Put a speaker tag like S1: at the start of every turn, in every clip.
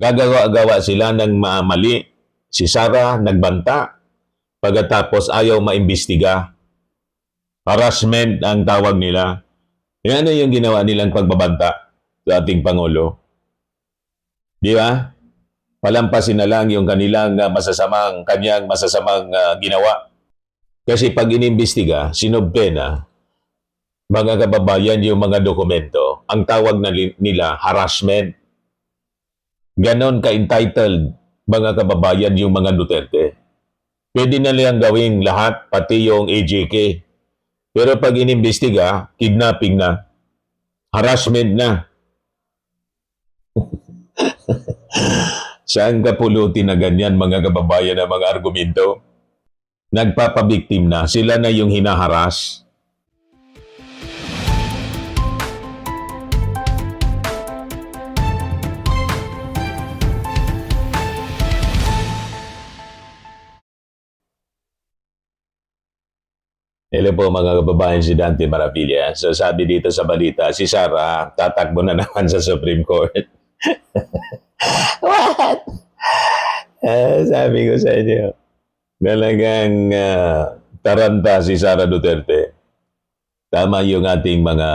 S1: Gagawa-gawa sila ng mali. Si Sara nagbanta. Pagkatapos ayaw maimbestiga. Harassment ang tawag nila. Yan ano yung ginawa nilang pagbabanta sa ating Pangulo. Di ba? Palampasin na lang yung kanyang masasamang ginawa. Kasi pag inimbestiga, sinobpena, mga kababayan yung mga dokumento, ang tawag nila harassment. Ganon ka-entitled mga kababayan yung mga Duterte. Pwede na nilang gawing lahat, pati yung AJK. Pero pag inimbestiga, kidnapping na, harassment na. Saan ka pulutin na ganyan mga kababayan ng mga argumento? Nagpapabiktim na, sila na yung hinaharas. Hello po mga kababayan, si Dante Marapilla. So sabi dito sa balita, si Sara tatakbo na naman sa Supreme Court. What? Sabi ko sa inyo, talagang taranta si Sara Duterte. Tama yung ating mga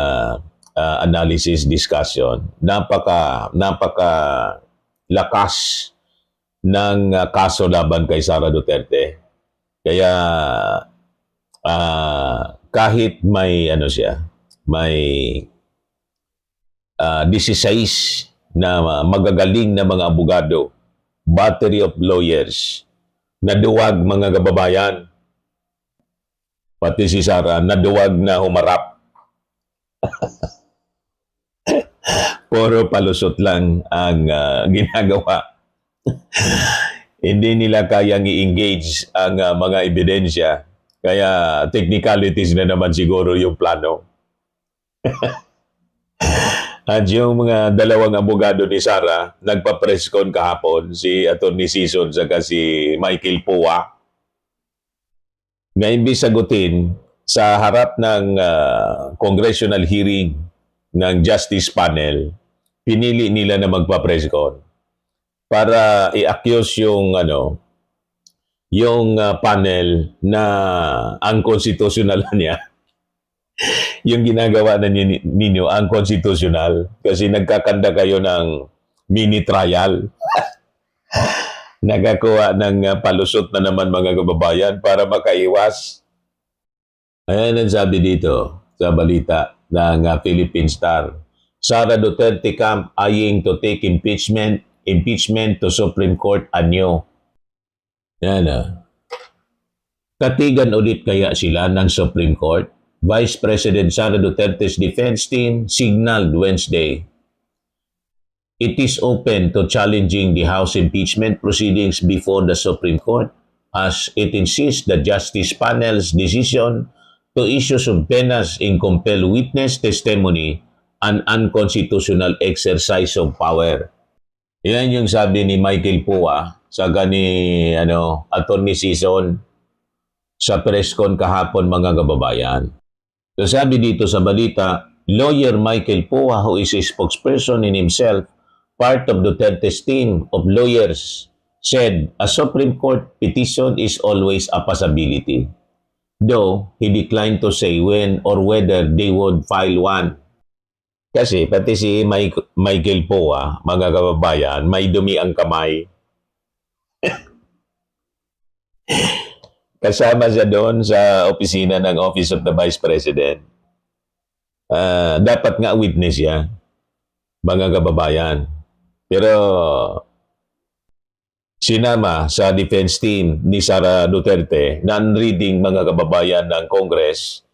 S1: analysis, discussion. Napaka lakas ng kaso laban kay Sara Duterte. Kaya kahit may may 16 na magagaling na mga abogado, battery of lawyers, naduwag mga kababayan, pati si Sara, naduwag na humarap. Puro palusot lang ang ginagawa. Hindi nila kayang i-engage ang mga ebidensya. Kaya technicalities na naman siguro yung plano. At yung mga dalawang abogado ni Sara, nagpa-press con kahapon, si Atty. Sison saka si Michael Pua. Na imbis sagutin sa harap ng congressional hearing ng Justice Panel, pinili nila na magpa-press con para i-accuse yung panel na unconstitutional niya. Yung ginagawa na ninyo unconstitutional kasi nagkakanda kayo ng mini trial. Nagakuha ng palusot na naman mga kababayan para makaiwas. Ayan ang sabi dito sa balita ng Philippine Star. Sara Duterte camp eyeing to take impeachment to Supreme Court anyo. Yan Katigan ulit kaya sila ng Supreme Court? Vice President Sara Duterte's defense team signaled Wednesday it is open to challenging the House impeachment proceedings before the Supreme Court as it insists the Justice Panel's decision to issue subpoenas in compel witness testimony an unconstitutional exercise of power. Yan yung sabi ni Michael Pua sa Atty. Sison sa press con kahapon mga kababayan. So sabi dito sa balita, lawyer Michael Pua, who is a spokesperson in himself, part of Duterte's team of lawyers, said a Supreme Court petition is always a possibility. Though he declined to say when or whether they would file one. Kasi pati si Michael Pua, mga kababayan, may dumi ang kamay. Kasama siya doon sa opisina ng Office of the Vice President. Dapat nga witness siya, mga kababayan. Pero sinama sa defense team ni Sara Duterte, non-reading mga kababayan ng Congress,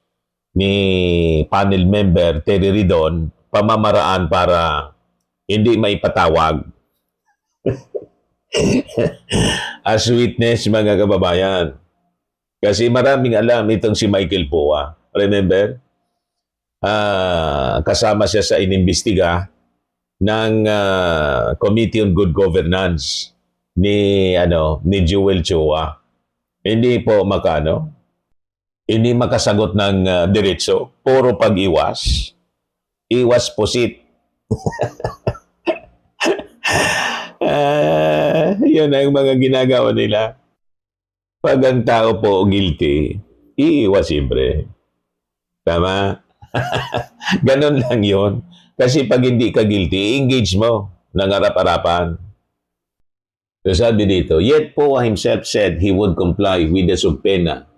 S1: ni panel member Terry Ridon, pamamaraan para hindi maipatawag as witness mga kababayan. Kasi maraming alam itong si Michael Pua. Remember? Kasama siya sa inimbestiga ng Committee on Good Governance ni Joel Chua. Hindi po hindi makasagot ng diretso, puro pag-iwas. Iwas pusit. Yun ang mga ginagawa nila. Pag ang tao po guilty, iiwas siyempre. Tama? Ganon lang yun. Kasi pag hindi ka guilty, engage mo ng harap-harapan. So sabi dito, yet Poa himself said he would comply with the subpoena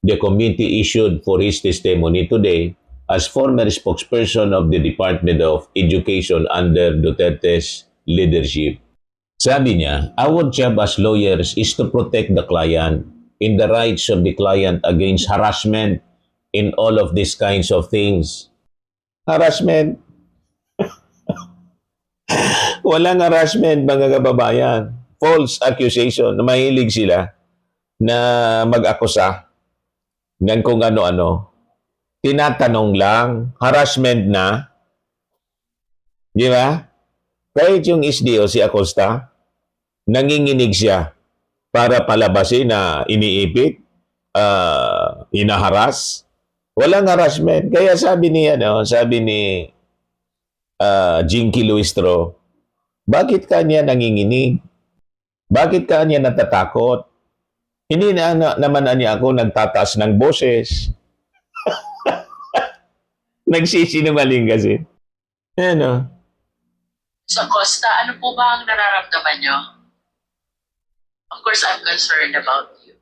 S1: the committee issued for his testimony today as former spokesperson of the Department of Education under Duterte's leadership. Sabi niya, our job as lawyers is to protect the client in the rights of the client against harassment in all of these kinds of things. Harassment? Walang harassment, mga kababayan. False accusation. Mahilig sila na mag-akusa ng kung ano-ano. Tinatanong lang, harassment na. Di ba? Kahit yung SDO, si Acosta, nanginginig siya para palabasin na iniipit, inaharas. Walang harassment. Kaya sabi ni Jinky Luistro, bakit kanya nanginginig? Bakit kanya natatakot? Hindi naman niya ako nagtataas ng boses. Nagsisinungaling kasi. Ano?
S2: Sa Costa, ano po ba ang nararamdaman nyo? Of course, I'm concerned about you.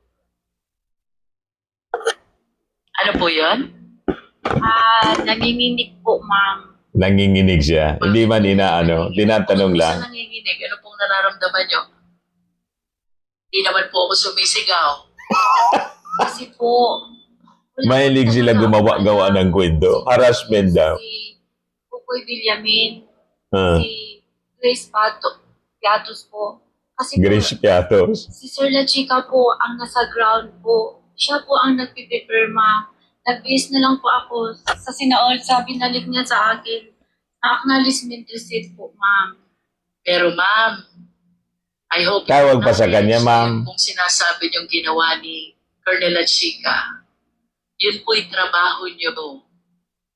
S2: Ano po yun?
S3: Nanginginig po, ma'am.
S1: Nanginginig siya. Hindi man tinatanong lang.
S2: Sa nanginginig, ano pong nararamdaman nyo? Hindi naman po ako sumisigaw.
S3: Kasi po,
S1: Mahilig sila gumawa-gawa ng kwento. Harassment daw.
S3: Si Pukoy Villamin,
S1: Ah,
S3: si Grace Piatos po. Kasi
S1: Grace
S3: po,
S1: Piatos.
S3: si Sir La Chica po ang nasa ground po. Siya po ang nagpipirma. Nag-base na lang po ako sa sinaol. Binalik niya sa akin na acknowledgement receipt po, ma'am.
S2: Pero ma'am, I hope
S1: Tawag pa sa kanya, ma'am.
S2: Kung sinasabi niyong ginawa ni Colonel Chica, yun po'y trabaho niyo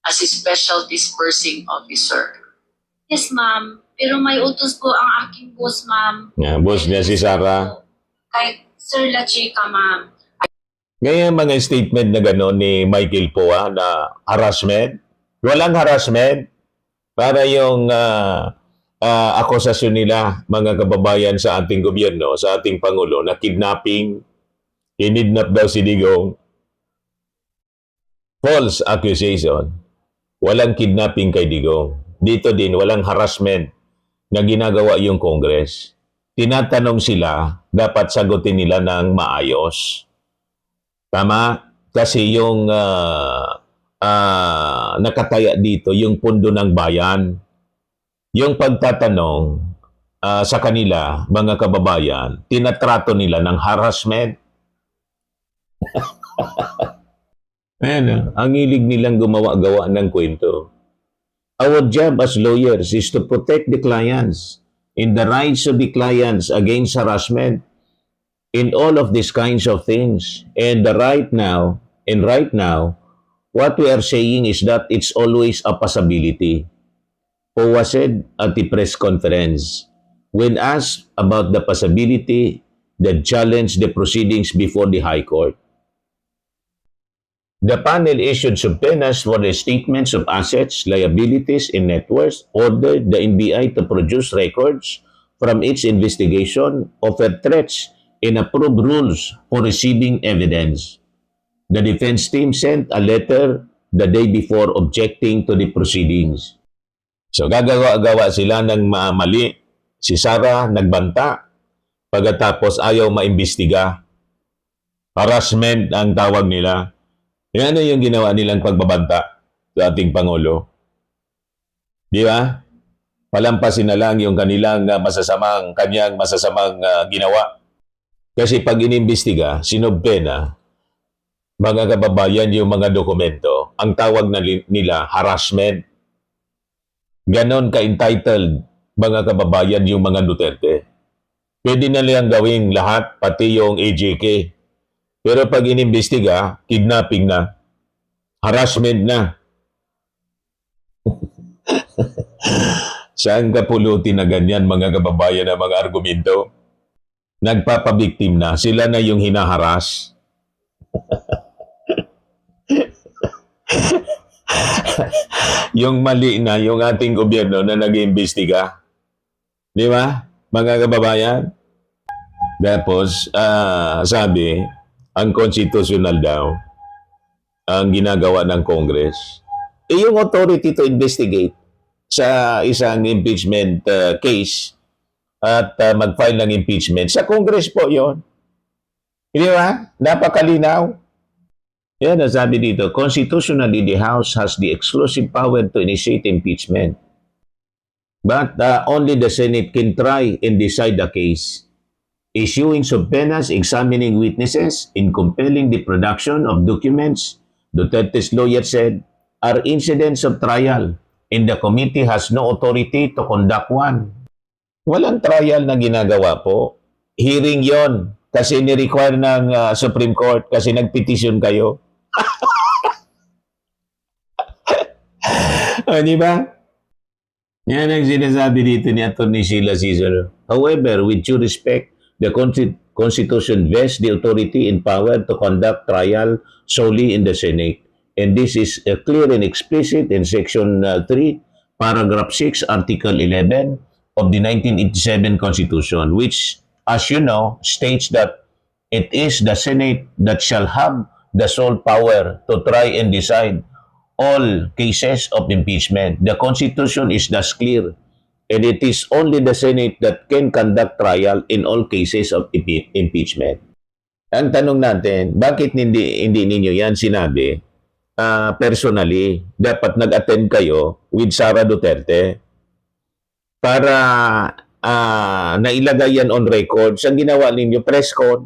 S2: as a special dispersing officer.
S3: Yes, ma'am. Pero may utos po ang aking boss, ma'am.
S1: Boss niya si Sarah.
S3: Kay Sir La Chica, ma'am.
S1: Ngayon mga statement na gano'n ni Michael Poa na harassment. Walang harassment. Para yung akusasyon nila, mga kababayan sa ating gobyerno, sa ating Pangulo, na kidnapping, kinidnap daw si Digong. False accusation. Walang kidnapping kay Digong. Dito din, walang harassment na ginagawa yung Congress. Tinatanong sila, dapat sagutin nila ng maayos. Tama? Kasi yung nakataya dito, yung pundo ng bayan. Yung pagtatanong sa kanila, mga kababayan, tinatrato nila ng harassment. Ayan, ang hilig nilang gumawa-gawa ng kwento. Our job as lawyers is to protect the clients in the rights of the clients against harassment in all of these kinds of things. And right now, what we are saying is that it's always a possibility. Poa said at the press conference, when asked about the possibility that challenged the proceedings before the High Court. The panel issued subpoenas for the statements of assets, liabilities, and net worth, ordered the NBI to produce records from its investigation, offered threats, and approved rules for receiving evidence. The defense team sent a letter the day before objecting to the proceedings. So gagawa-gawa sila ng mali. Si Sarah nagbanta. Pagkatapos ayaw maimbestiga. Harassment ang tawag nila. Yan yung ginawa nilang pagbabanta sa ating Pangulo. Di ba? Palampasin na lang yung kanyang masasamang ginawa. Kasi pag inimbestiga, sinobpena, mga kababayan yung mga dokumento, ang tawag nila harassment. Ganon ka-entitled, mga kababayan, yung mga Duterte. Pwede na lang gawing lahat, pati yung AJK. Pero pag inimbestiga, kidnapping na, harassment na. Saan ka pulutin na ganyan mga kababayan ng mga argumento? Nagpapabiktim na, sila na yung hinaharas. Yung mali na yung ating gobyerno na nag-iimbestiga. Di ba, mga kababayan? Tapos, sabi, ang constitutional daw, ang ginagawa ng Congress, yung authority to investigate sa isang impeachment case at mag-file ng impeachment. Sa Congress po yon. Di ba? Napakalinaw. Yan ang sabi dito, constitutionally, the House has the exclusive power to initiate impeachment. But only the Senate can try and decide the case, issuing subpoenas, examining witnesses, and compelling the production of documents, Duterte's lawyer said, are incidents of trial, and the committee has no authority to conduct one. Walang trial na ginagawa po. Hearing yon kasi ni-require ng Supreme Court kasi nagpetisyon kayo. Di ba? Yan ang sinasabi dito ni Atty. Sheila Cesar. However, with due respect, the Constitution vests the authority and power to conduct trial solely in the Senate. And this is clear and explicit in Section 3, Paragraph 6, Article 11 of the 1987 Constitution, which, as you know, states that it is the Senate that shall have the sole power to try and decide all cases of impeachment. The Constitution is thus clear, and it is only the Senate that can conduct trial in all cases of impeachment. Ang tanong natin, bakit hindi ninyo yan sinabi personally? Dapat nag-attend kayo with Sara Duterte para nailagay yan on record. Sa ginawa ninyo, press con.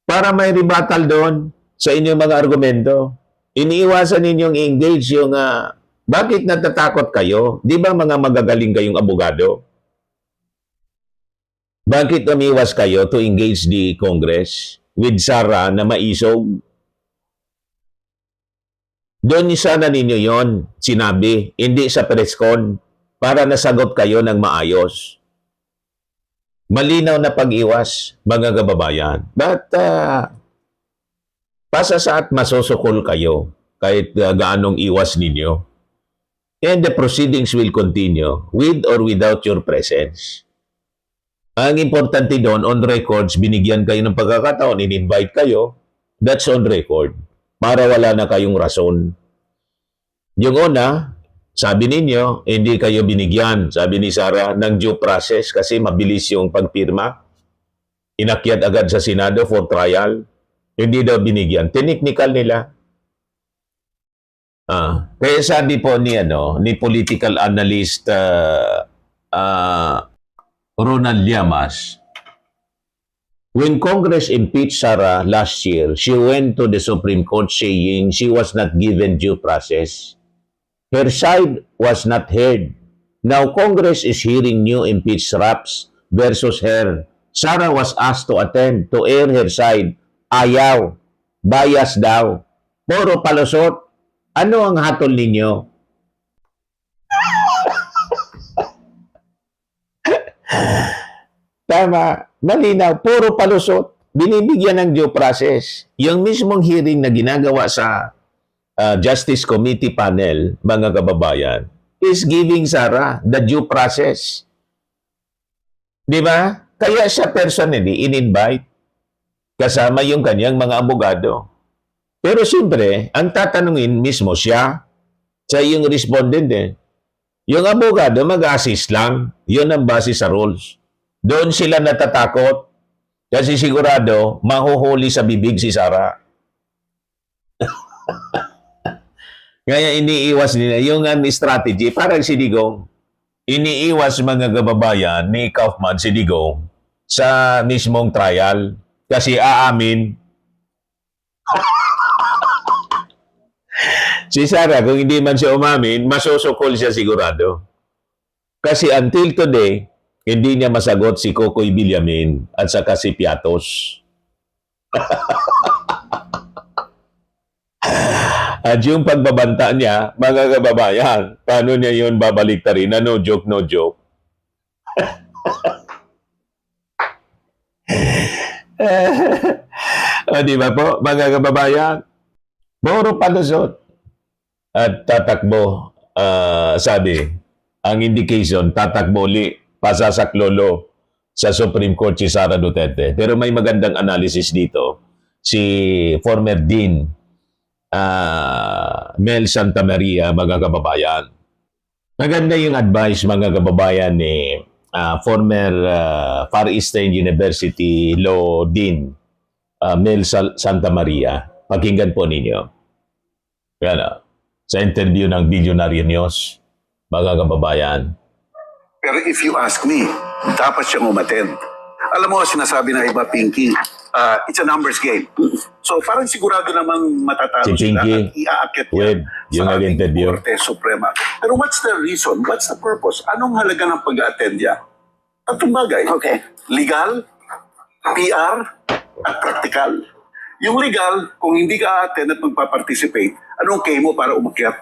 S1: Para may rebuttal doon sa inyong mga argumento. Iniiwasan ninyong engage yung bakit natatakot kayo? Di ba mga magagaling kayong abogado? Bakit umiwas kayo to engage the Congress with Sara na maisog? Doon sana ninyo yon sinabi, hindi sa press con para nasagot kayo ng maayos. Malinaw na pag-iwas, mga kababayan. But, pasasaat masusukol kayo kahit gaanong iwas ninyo. And the proceedings will continue with or without your presence. Ang importante doon, on records, binigyan kayo ng pagkakataon, in-invite kayo, that's on record. Para wala na kayong rason. Yung una, sabi ninyo, hindi kayo binigyan, sabi ni Sara, ng due process kasi mabilis yung pagpirma. Inakyat agad sa Senado for trial. Hindi daw binigyan. Technical nila. Kaya sabi po ni political analyst Ronald Llamas, when Congress impeached Sara last year, she went to the Supreme Court saying she was not given due process. Her side was not heard. Now Congress is hearing new impeached raps versus her. Sara was asked to attend to air her side. Ayaw. Bias daw. Puro palusot. Ano ang hatol ninyo? Tama. Malinaw. Puro palusot. Binibigyan ng due process. Yung mismong hearing na ginagawa sa Justice Committee panel, mga kababayan, is giving Sara the due process. Di ba? Kaya siya personally in-invite kasama yung kanyang mga abogado. Pero siyempre, ang tatanungin mismo siya yung respondent Yung abogado mag-assist lang. Yun ang base sa rules. Doon sila natatakot kasi sigurado mahuhuli sa bibig si Sara. Kaya iniiwas nila yung strategy, parang si Digong. Iniiwas mga kababayan ni Kaufman si Digong sa mismong trial kasi aamin. Si Sara, kung hindi man siya umamin, masusukol siya sigurado. Kasi until today, hindi niya masagot si Kokoy Villamin at saka si Piatos. At yung pagbabanta niya, mga kababayan, paano niya yun babaliktarin na no joke, no joke? O, di ba po, mga kababayan? Puro palusot. At tatakbo, sabi, ang indication, tatakbo uli, pasasaklolo sa Supreme Court si Sara Duterte. Pero may magandang analysis dito. Si former Dean Mel Santamaria, mga kababayan. Maganda yung advice, mga kababayan, ni former Far Eastern University Law Dean Mel Santamaria. Pakinggan po ninyo. Yan, sa interview ng Visionary News, mga kababayan.
S4: Pero if you ask me, dapat siyang umattend. Alam mo, sinasabi ng iba, Pinky, it's a numbers game. So parang sigurado namang matatalo
S1: Si
S4: sila
S1: Pinky,
S4: at iaakit
S1: with
S4: yan
S1: yung
S4: sa ating
S1: nag-interview.
S4: Korte Suprema. Pero what's the reason? What's the purpose? Anong halaga ng pag-attend niya? Tatlong bagay. Okay. Legal, PR, at practical. Yung legal, kung hindi ka attend at magpa-participate, anong kay mo para umakyat?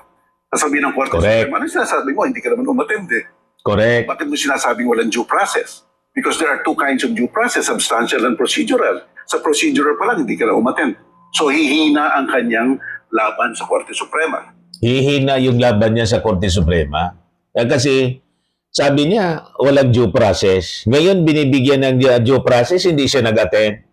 S4: Sasabihin ng Korte
S1: Correct.
S4: Suprema, ano sinasabi mo? Hindi ka naman umattend eh.
S1: Correct.
S4: Bakit mo sinasabing walang due process? Because there are two kinds of due process, substantial and procedural. Sa procedural pa lang, hindi ka na umattend. So hihina ang kanyang laban sa Korte Suprema.
S1: Hihina yung laban niya sa Korte Suprema. Kasi sabi niya, walang due process. Ngayon, binibigyan ng due process, hindi siya nag-attend.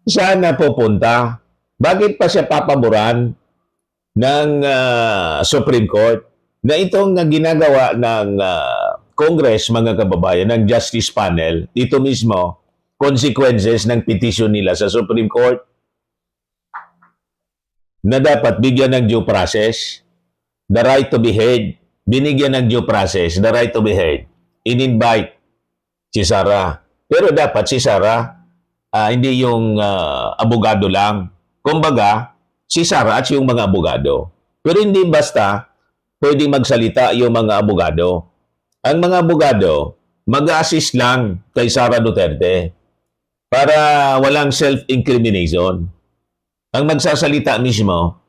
S1: Saan na pupunta? Bakit pa siya papaboran ng Supreme Court na itong ginagawa ng Congress, mga kababayan, ng Justice Panel, dito mismo, consequences ng petition nila sa Supreme Court na dapat bigyan ng due process, the right to be heard, binigyan ng due process, the right to be heard, in-invite si Sara. Pero dapat si Sara, hindi yung abogado lang. Kumbaga, si Sara at yung mga abogado. Pero hindi basta pwedeng magsalita yung mga abogado. Ang mga abogado, mag-assist lang kay Sara Duterte para walang self-incrimination. Ang magsasalita mismo,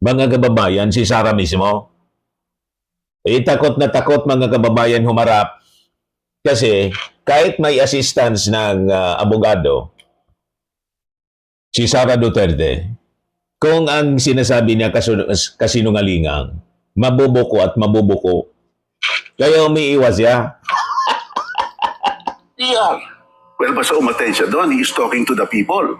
S1: mga kababayan, si Sara mismo. Takot na takot, mga kababayan, humarap. Kasi kahit may assistance ng abogado, si Sara Duterte, kung ang sinasabi niya kasinungalingang, mabubuko at mabubuko, kaya umiiwas siya.
S4: PR. Well, basta umattend siya doon, he is talking to the people.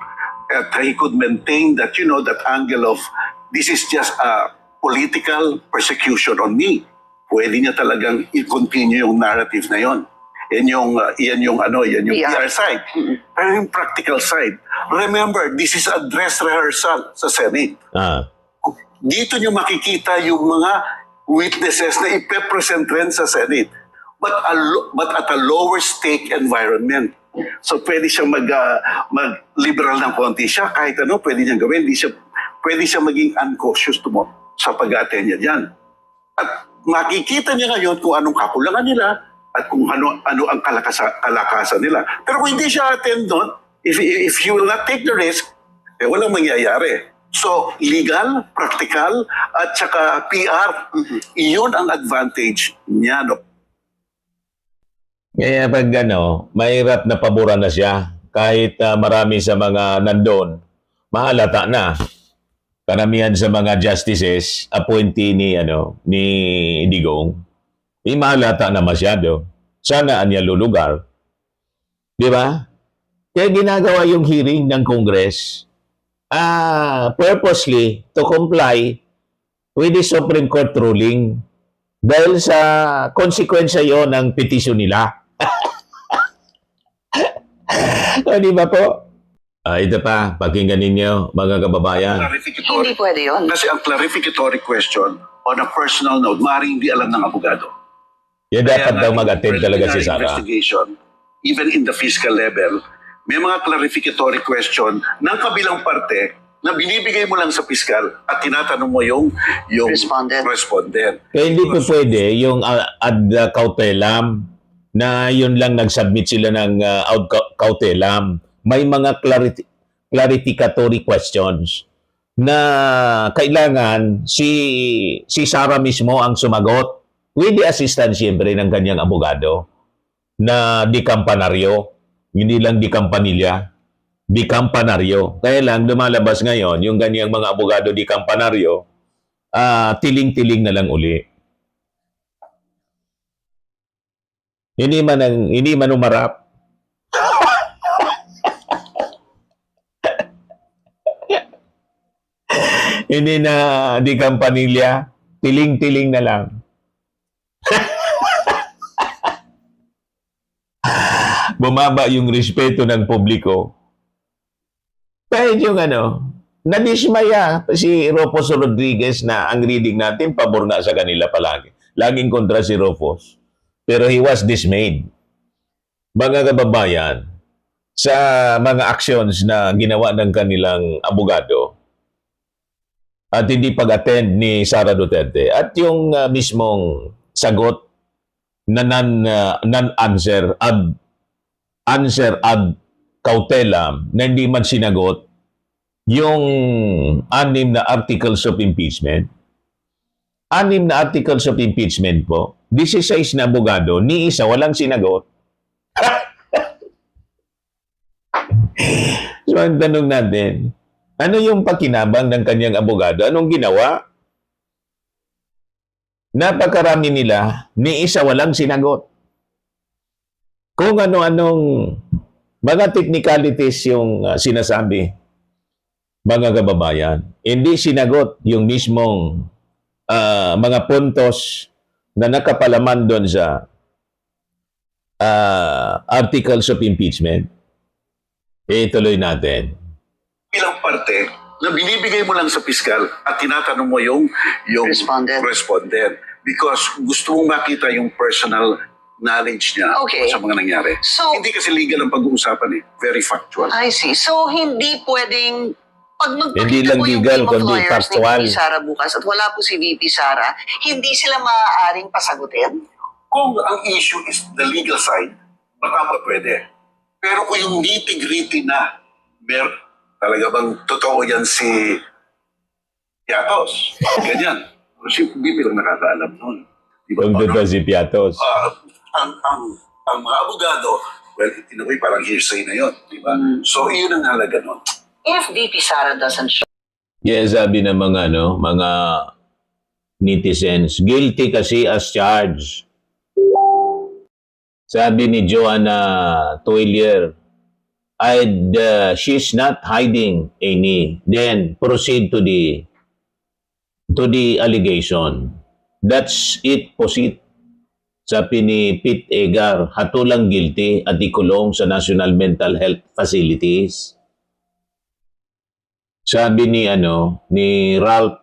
S4: At he could maintain that, that angle of, this is just a political persecution on me. Pwede niya talagang i-continue yung narrative na yon. Yan yung PR side. Pero yung practical side, remember, this is a dress rehearsal sa Senate. Dito nyo makikita yung mga witnesses na ipepresent rin sa Senate. But at a lower stake environment. So pwede siya mag-liberal ng konti siya. Kahit ano, pwede niyang gawin. Pwede siya maging uncautious sa pag-attend niya dyan. At makikita niya ngayon kung anong kakulangan nila at kung ano ang kalakasan nila. Pero kung hindi siya attend doon, if you will not take the risk, walang mangyayari. So, legal, practical, at saka PR, iyon ang advantage niya. No?
S1: Kaya pag mahirap na paboran na siya, kahit marami sa mga nandun, mahalata na. Karamihan sa mga justices, appointee ni Digong, mahalata na masyado. Sana anya lulugar. Di ba? Kaya ginagawa yung hearing ng Congress purposely to comply with the Supreme Court ruling dahil sa konsekwensya yon ng petition nila. Di ba po? Ito pa, pakinggan ninyo, mga kababayan.
S5: Hindi pwede yun.
S4: Kasi ang clarificatory question on a personal note, maaaring hindi alam ng abogado.
S1: Yan dapat daw mag-attend talaga si Sara.
S4: Investigation, even in the fiscal level, may mga clarificatory question ng kabilang parte na binibigay mo lang sa fiscal at tinatanong mo yung respondent.
S1: Kaya hindi po pwede yung ad cautelam na yun lang nag-submit sila ng ad cautelam. may mga clarificatory questions na kailangan si Sara mismo ang sumagot with the assistance siyempre ng kanyang abogado na di kampanaryo, hindi lang di kampanilya, di kampanaryo. Kaya lang lumalabas ngayon yung kanyang mga abogado di kampanaryo, tiling-tiling na lang uli. Hindi man umarap. Hindi na di kampanilya, tiling-tiling na lang. Bumaba yung respeto ng publiko. Kahit yung nadismaya si Rufus Rodriguez na ang reading natin, pabor nga sa kanila palagi. Laging kontra si Rufus. Pero he was dismayed. Mga kababayan, sa mga actions na ginawa ng kanilang abogado at hindi pag-attend ni Sara Duterte at yung mismong sagot na non-answer ad cautelam na hindi man sinagot yung 6 na articles of impeachment. 6 na articles of impeachment po, 16 na abogado, ni isa walang sinagot. So ang tanong natin, ano yung pakinabang ng kanyang abogado? Anong ginawa? Napakarami nila, ni isa walang sinagot. Kung ano-anong mga technicalities yung sinasabi, mga kababayan, hindi sinagot yung mismong mga puntos na nakapalaman doon sa articles of impeachment. Ituloy natin.
S4: Bilang parte na binibigay mo lang sa piskal at tinatanong mo yung respondent because gusto mong makita yung personal knowledge niya
S5: Okay.
S4: sa mga nangyari.
S5: So-
S4: hindi kasi legal ang pag-uusapan very factual.
S5: I see. So, hindi pwedeng pag
S1: Hindi
S5: magpakita
S1: lang
S5: po yung
S1: legal,
S5: team of
S1: kundi
S5: lawyers
S1: factual.
S5: ni VP Sara bukas at wala po si VP Sara, hindi sila maaaring pasagutin?
S4: Kung ang issue is the legal side, baka pa pwede. Pero kung yung nitty-gritty na, talaga bang totoo yan si Yatos? Ganyan. Si BP lang nakakaalam nun. Diba?
S1: Kung doon si Piatos.
S4: Ang mga abogado, well, in a way, parang hearsay na yun. Diba? So, yun ang halaga nun.
S5: If VP Sara doesn't show
S1: Yes, sabi ng mga netizens, guilty kasi as charged. Sabi ni Joanna Toilier, she's not hiding any. Then proceed to the allegation. That's it, proceed. Sabi ni Pete Egar, hatulang guilty at ikulong sa National Mental Health Facilities. Sabi ni Ralph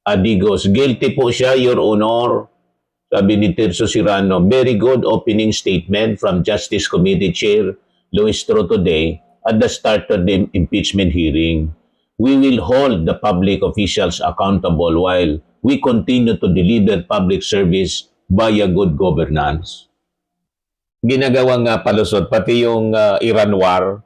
S1: Adigos, guilty po siya, Your Honor. Sabi ni Tirso Sirano, very good opening statement from Justice Committee Chair Luis Tro today at the start of the impeachment hearing. We will hold the public officials accountable while we continue to deliver public service via good governance. Ginagawang palusot, pati yung Iran War.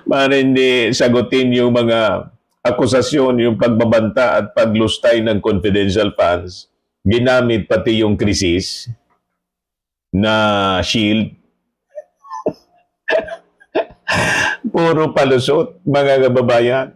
S1: Para hindi sagutin yung mga akusasyon, yung pagbabanta at paglustay ng confidential funds, ginamit pati yung krisis na shield. Puro palusot, mga kababayan.